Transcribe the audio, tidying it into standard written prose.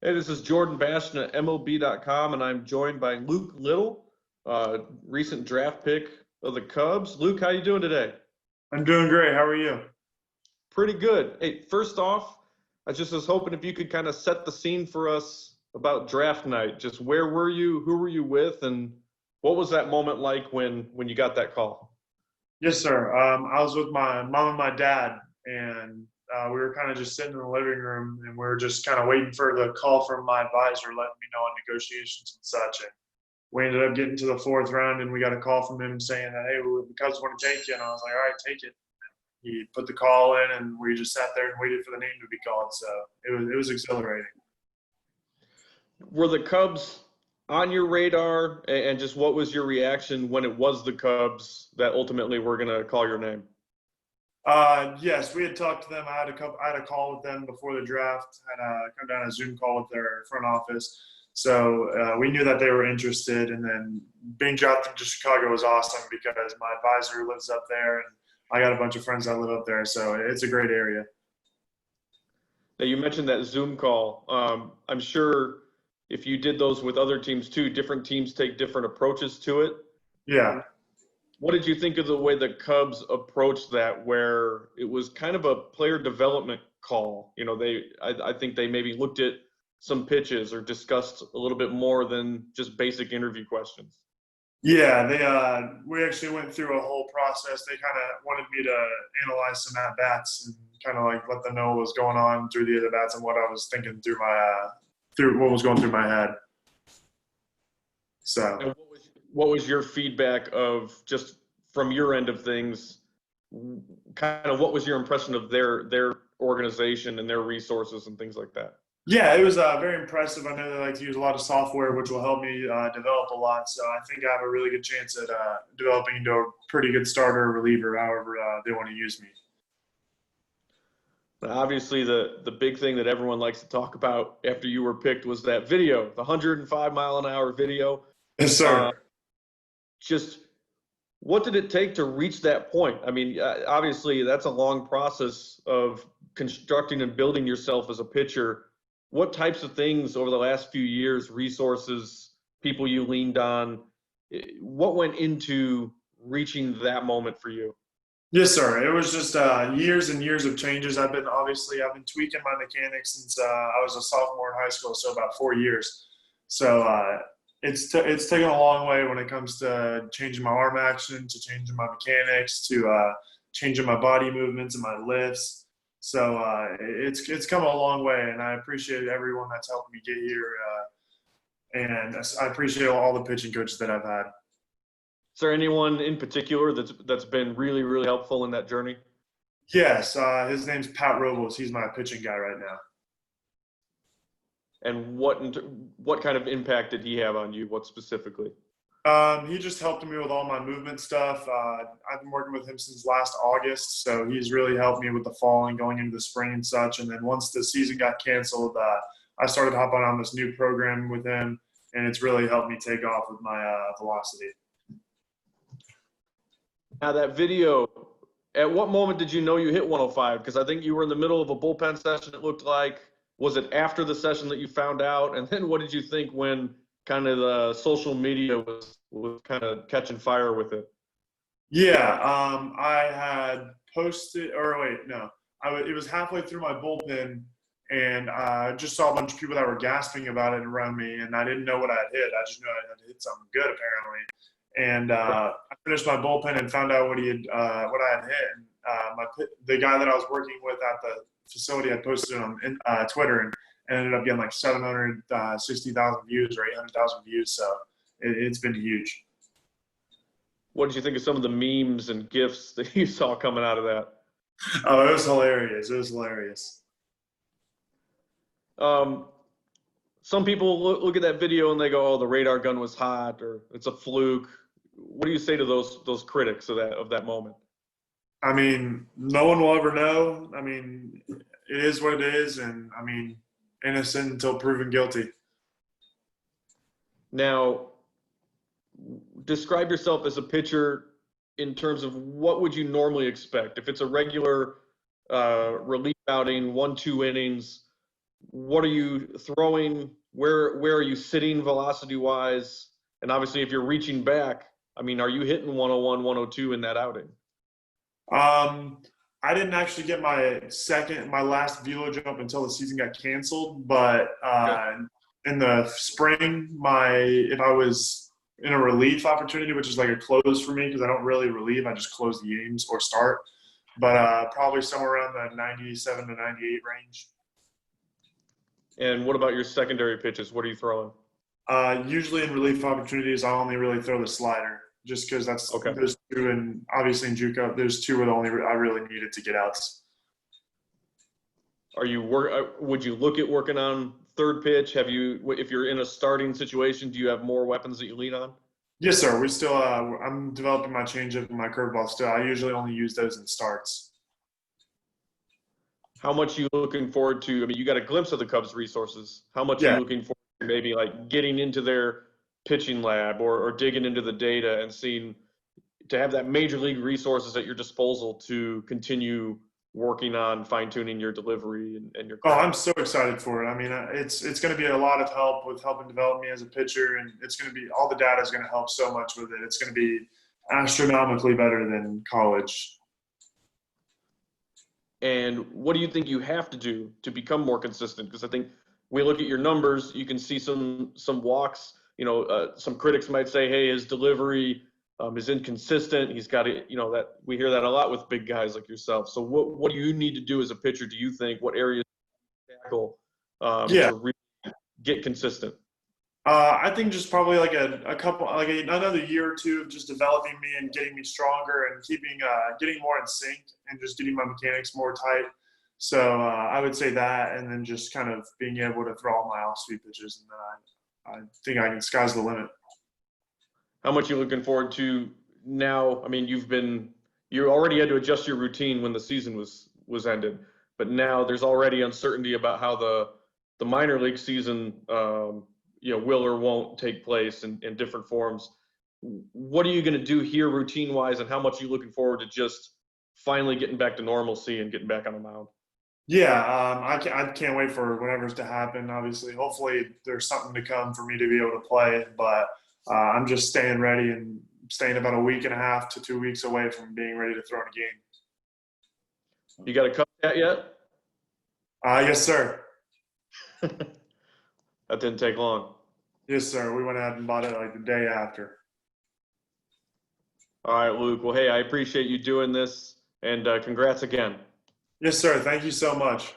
Hey, this is Jordan Bastian at MLB.com, and I'm joined by Luke Little, recent draft pick of the Cubs. Luke, how you doing today? I'm doing great. How are you? Pretty good. Hey, first off, I just was hoping if you could kind of set the scene for us about draft night. Just where were you? Who were you with? And what was that moment like when you got that call? Yes, sir. I was with my mom and my dad, and we were kind of just sitting in the living room, and we were just kind of waiting for the call from my advisor, letting me know on negotiations and such. And we ended up getting to the fourth round, and we got a call from him saying that, hey, the Cubs want to take you. And I was like, all right, take it. He put the call in, and we just sat there and waited for the name to be called. So it was exhilarating. Were the Cubs on your radar, and just what was your reaction when it was the Cubs that ultimately were going to call your name? Yes, we had talked to them. I had a call with them before the draft. Had come down a Zoom call with their front office. So we knew that they were interested. And then being drafted to Chicago was awesome because my advisor lives up there, and I got a bunch of friends that live up there. So it's a great area. Now, you mentioned that Zoom call. I'm sure if you did those with other teams too, different teams take different approaches to it. Yeah. What did you think of the way the Cubs approached that, where it was kind of a player development call? You know, I think they maybe looked at some pitches or discussed a little bit more than just basic interview questions. Yeah, we actually went through a whole process. They kind of wanted me to analyze some at bats and kind of like let them know what was going on through the at bats and what I was thinking through my through what was going through my head. So And what was your feedback of, just from your end of things, kind of what was your impression of their organization and their resources and things like that? yeah, it was very impressive. I know they like to use a lot of software, which will help me develop a lot. So I think I have a really good chance at developing into a pretty good starter or reliever, however they want to use me. Obviously, the big thing that everyone likes to talk about after you were picked was that video, the 105-mile-an-hour video. Yes, Uh, sir. just what did it take to reach that point? I mean, obviously, that's a long process of constructing and building yourself as a pitcher. What types of things over the last few years, resources, people you leaned on, what went into reaching that moment for you? Yes, sir. It was just years and years of changes. I've been tweaking my mechanics since I was a sophomore in high school, so about 4 years. So it's taken a long way when it comes to changing my arm action, to changing my mechanics, to changing my body movements and my lifts. So it's come a long way, and I appreciate everyone that's helped me get here, and I appreciate all the pitching coaches that I've had. Is there anyone in particular that's been really, really helpful in that journey? Yes, his name's Pat Robles. He's my pitching guy right now. And what kind of impact did he have on you? What specifically? He just helped me with all my movement stuff. I've been working with him since last August, so he's really helped me with the fall and going into the spring and such. And then once the season got canceled, I started hopping on this new program with him, and it's really helped me take off with my velocity. Now that video, at what moment did you know you hit 105? Because I think you were in the middle of a bullpen session, it looked like. Was it after the session that you found out? And then what did you think when kind of the social media was kind of catching fire with it? Yeah, I had posted, or wait, no, it was halfway through my bullpen, and I just saw a bunch of people that were gasping about it around me, and I didn't know what I had hit. I just knew I had hit something good apparently, and I finished my bullpen and found out what I had hit. And the guy that I was working with at the facility had posted it on Twitter, and ended up getting like 760,000 views or 800,000 views. So it's been huge. What did you think of some of the memes and GIFs that you saw coming out of that? Oh, it was hilarious. It was hilarious. Um, some people look at that video and they go, "Oh, the radar gun was hot," or "It's a fluke." What do you say to those critics of that moment? I mean, no one will ever know. I mean, it is what it is, and I mean, innocent until proven guilty. Now, describe yourself as a pitcher in terms of what would you normally expect if it's a regular relief outing, 1-2 innings. what are you throwing? Where are you sitting velocity wise? And obviously, if you're reaching back, I mean, are you hitting 101, 102 in that outing? I didn't actually get my last velo jump until the season got canceled. But Okay. in the spring, if I was in a relief opportunity, which is like a close for me because I don't really relieve, I just close the games or start. But probably somewhere around the 97 to 98 range. And what about your secondary pitches? What are you throwing? Usually in relief opportunities, I only really throw the slider just because that's Okay. those two, and obviously in JUCO, those two were the only I really needed to get outs. Are you would you look at working on third pitch? Have you, if you're in a starting situation, do you have more weapons that you lean on? Yes, sir. We still I'm developing my changeup and my curveball still. I usually only use those in starts. How much are you looking forward to? I mean, you got a glimpse of the Cubs' resources. How much are you Yeah. looking forward to maybe like getting into their pitching lab or digging into the data and seeing to have that major league resources at your disposal to continue working on fine tuning your delivery and your Oh, I'm craft? so excited for it. I mean, it's going to be a lot of help with helping develop me as a pitcher, and it's going to be all the data is going to help so much with it. It's going to be astronomically better than college. And what do you think you have to do to become more consistent? Because I think we look at your numbers, you can see some walks. You know, some critics might say, "Hey, his delivery is inconsistent. He's got to, you know, that we hear that a lot with big guys like yourself." So, what do you need to do as a pitcher? Do you think what areas to tackle Yeah. to really get consistent? I think just probably like a couple, like another year or two of just developing me and getting me stronger and getting more in sync and just getting my mechanics more tight. So I would say that, and then just kind of being able to throw all my off-speed pitches, and then I think sky's the limit. How much you looking forward to now? I mean, you already had to adjust your routine when the season was ended, but now there's already uncertainty about how the minor league season, you know, will or won't take place in different forms. What are you going to do here routine wise, and how much are you looking forward to just finally getting back to normalcy and getting back on the mound? Yeah, I can't wait for whatever's to happen. Obviously, hopefully there's something to come for me to be able to play, but I'm just staying ready and staying about a week and a half to 2 weeks away from being ready to throw in a game. You got a cut that yet? Yes, sir. That didn't take long. Yes, sir. We went out and bought it like the day after. All right, Luke. Well, hey, I appreciate you doing this, and congrats again. Yes, sir. Thank you so much.